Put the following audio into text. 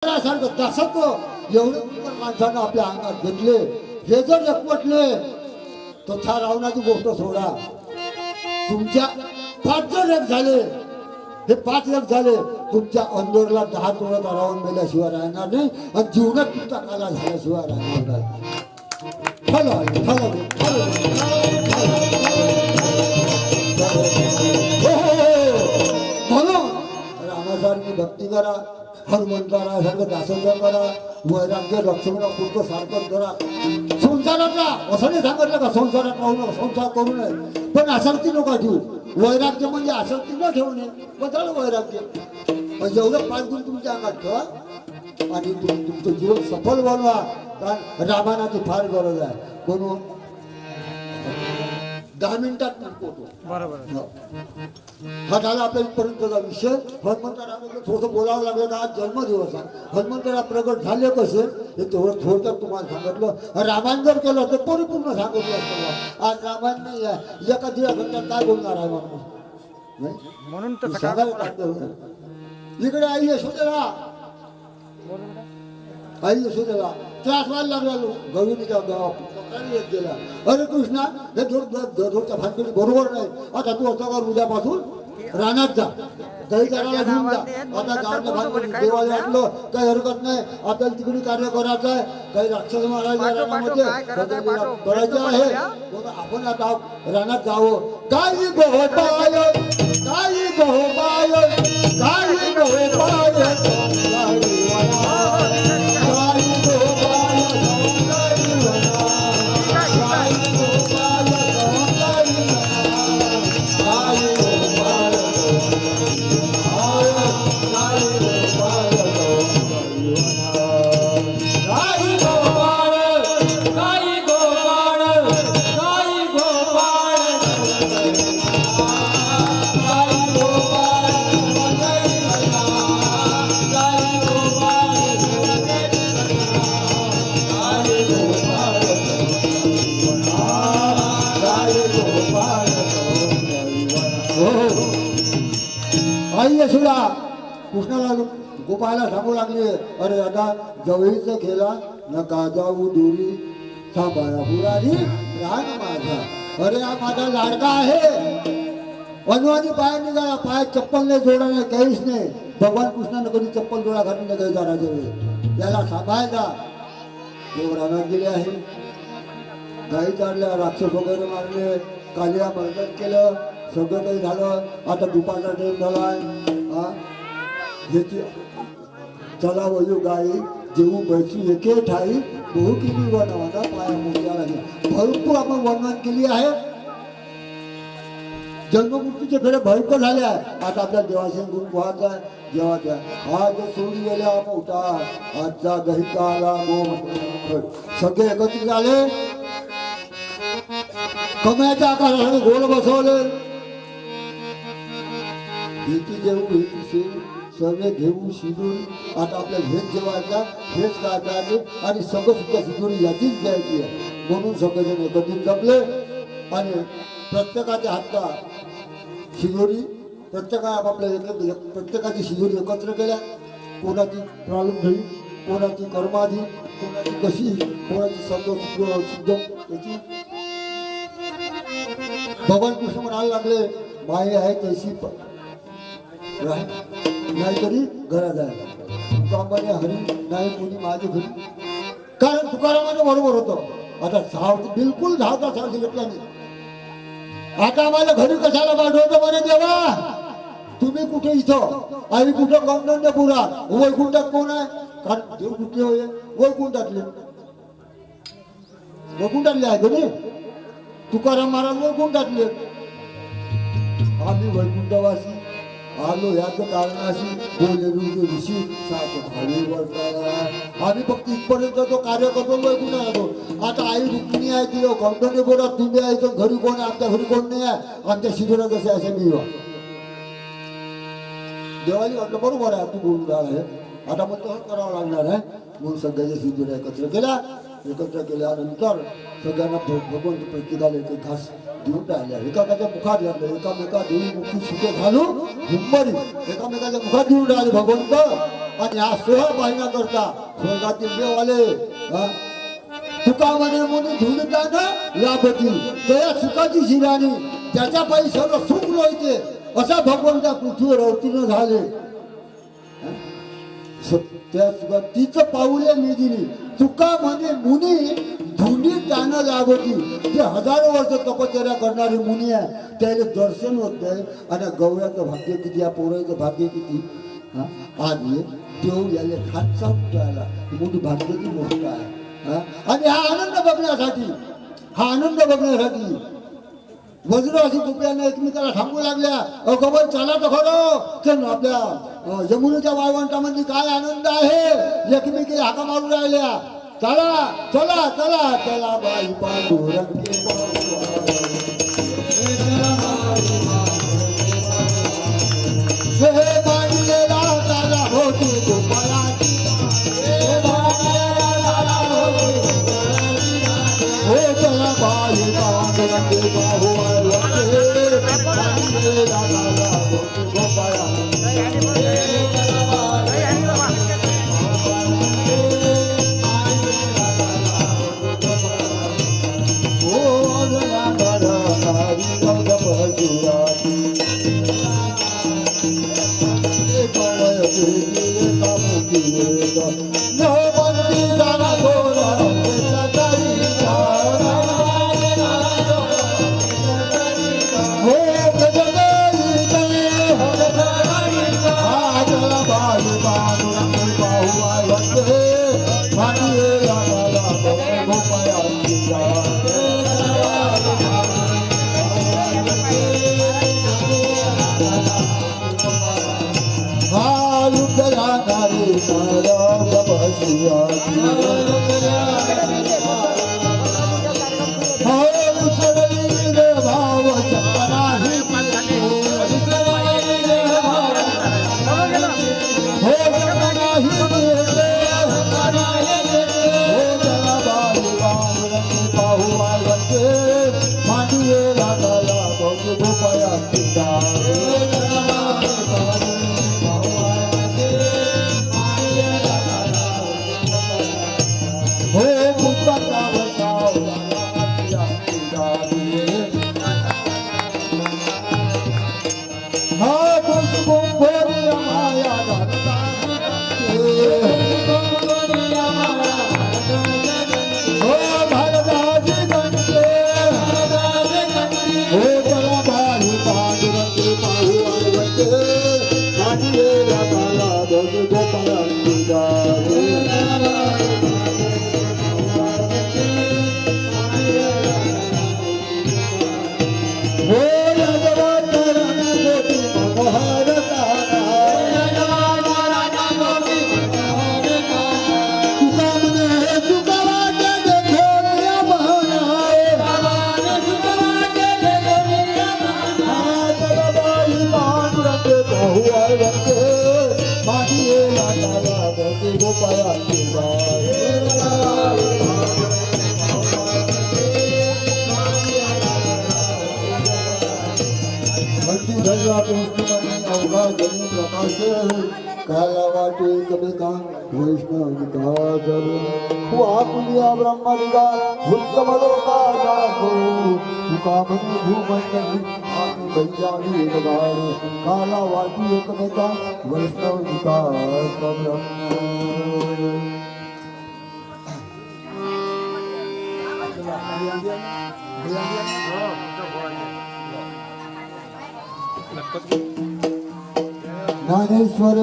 सारखं दसत एवढे माणसानं आपल्या अंगात घेतले, हे जर एकवटले तर त्या रावणाची गोष्ट सोडा. तुमच्या 5 जर एक झाले, हे 5 एक झाले, तुमच्या अंदरला 10 तोळा रावण मेल्याशिवाय राहणार नाही आणि जीवनात तुमचा काला झाल्याशिवाय राहणार नाही. म्हणून रामासारखी भक्ती करा, हनुमंतासारखं दासोदर करा, वैराग्य लक्ष्मणापुरतं सारखं करा. संसारात राहा असं नाही सांगितलं का संसारात राहू नका, संसार करू नये, पण आसक्ती नका ठेवू. वैराग्य म्हणजे आसक्ती न ठेवणे, बदल वैराग्य. जेवढं 5 गुण तुमच्या अंगात ठेवा आणि तुमचं जीवन सफल बनवा. कारण रामानाची फार गरज आहे. म्हणून 10 मिनिटात पोहोचतो. बरोबर. हा झाला आपल्या इथपर्यंतचा विषय. हनुमंतराला थोडंसं बोलावं लागलं का आज जन्मदिवस आहे. हनुमंतरा प्रगट झाले कसे हे तेवढं थोडक्यात तुम्हाला सांगितलं. रामायण जर केलं तर परिपूर्ण सांगितलं असतं. आज रामायण नाही आहे, एका दीड घंट्यात काय बोलणार आहे म्हणून इकडे आई यशोदेला त्रास व्हायला लागला. गवळीच्या येत गेला. अरे कृष्णा, हे दररोजच्या भानगडी बरोबर नाही. आता तू असं कर, उद्यापासून रानात जा, दही करायला घेऊन जा. आता गावातल्या भानगडी देवाला वाटलं काही हरकत नाही, आपल्याला तिकडे कार्य करायचं आहे. काही राक्षस मारायचे रानामध्ये करायचे आहे. आपण आता रानात जावं. काही गोपाय, काही गोपाय, काही गोपाय, यशोदा कृष्णाला गोपाळाला सांगू लागले, अरे दादा जवळीचं खेळा नका जाऊ दुरी, सांभाळा पुरारी राग माझा. अरे हा माझा लाडका आहे. अनुवानी पाय निघाला, पाय चप्पल नाही जोडा नाही, काहीच नाही. भगवान कृष्णानं कधी चप्पल जोडा घालून नाही काही जाणार जवळ. त्याला सांभाळता देव रानात गेले आहे. गाई चालल्या, राक्षस वगैरे मारले, कालिया मर्दन केलं, सगळं काही झालं. आता दुपारचा टाइम झालाय. चला वयू गाई जेऊ बैसू एके ठाई, बहु केली वनवाना पाया मोठ्या लागल्या. भरपूर आपण वर्णन केली आहे. जन्ममृत्यूचे फेरे भयंकर झाले आहे. आता आपल्या देवाशी गुरु पोहायचा आहे. जेव्हा आज सोडी गेल्या मोठा, आजचा गहिका आला गो. सगळे एकत्रित झाले, कमळाच्या आकाराने गोल बसवले. भीती जेऊ भीती सर्वे घेऊ शिजून. आता आपल्याला हेच जेवायचा, हेच गायचे आणि सगळं सुद्धा शिजून याचीच घ्यायची आहे. म्हणून सगळेजण एकत्रित जमले आणि प्रत्येकाच्या हातात शिजोरी, प्रत्येकाची शिजोरी एकत्र केल्या. कोणाची प्रारंभी, कोणाची कर्माधी, कोणाची कशी, कोणाची शुद्ध याची. भगवान कृष्ण म्हणायला लागले, माये आहे तशी नाहीतरी घरात आहे. तुकांबाने हरी नाही कोणी माझी घरी. कारण तुकारामाने बरोबर होतं. आता सावध बिलकुल धावता सावधी घेतला नाही. आता आम्हाला घरी कशाला पाठवतो म्हणे देवा, तुम्ही कुठे इथं आणि कुठं कौंडण्यपुरा. वैकुंठात कोण आहे? कारण देव कुठले होय? वैकुंठातले. वैकुंठातले आहे घरी. तुकाराम महाराज वैकुंठातले. आम्ही वैकुंठवासी आलो याचं कारणाशी बोले ऋषी आम्ही फक्त इथपर्यंत तो कार्य करतो. वैकुंठात राहतो. आता आई रुक्मिणी आहे तिला कौंडण्यपुरात, तुम्ही आहे तर घरी कोण आहे? आमच्या घरी कोण नाही आहे. आमच्या शिबिरात कसे असे मी देवाली म्हटलं बरोबर आहे, तू बोलून राहिला आहे. आता मग तसं करावं लागणार आहे. म्हणून सगळ्याच्या शिबिरा एकत्र केल्यानंतर सगळ्यांना भगवंत प्रत्येकाला एक घास देऊन राहिल्या. एकामेकाच्या मुखात घातलं, एकामेका देवी मुखी सुखे घालून हुंबरी एकामेकाच्या मुखात देऊन राहिले भगवंत. आणि हा सोहळ पाहण्याकरता स्वर्गातील देवाले तुका म्हणे मुनी धुडताना लाभतील त्या सुखाची शिराणी त्याच्या पायी सर्व सुख लोयते असा भगवंत त्या पृथ्वीवर अवतीर्ण झाले. त्या तिचं पाऊले मी दिली तुका म्हणे मुनी धुंडी ताना लाभती. जे हजारो वर्ष तपश्चर्या करणारे मुनी आहे त्याला दर्शन होत नाही. आणि गवळ्याचं भाग्य किती या पोराचं भाग्य किती. आज देव याले खात आला मोठी भाग्याची गोष्ट आहे. आणि हा आनंद बघण्यासाठी वज्रवासी टोप्याने एकमेकाला थांबू लागल्या. गबर चला तर खरं आपल्या यमुनेच्या वाळवंटामध्ये काय आनंद आहे. एकमेकी हाका मारू राहिल्या. चला चला चला चला बाई पांडुरंगी काला वाटे कभी का वैष्णव पुलिया ब्रह्मलिगा उत्तमलोका जातो तुकामनी भूमंडली आम्ही बैजानी लगाडे काला वाटी एकमेका वैष्णव विकास ज्ञानेश्वर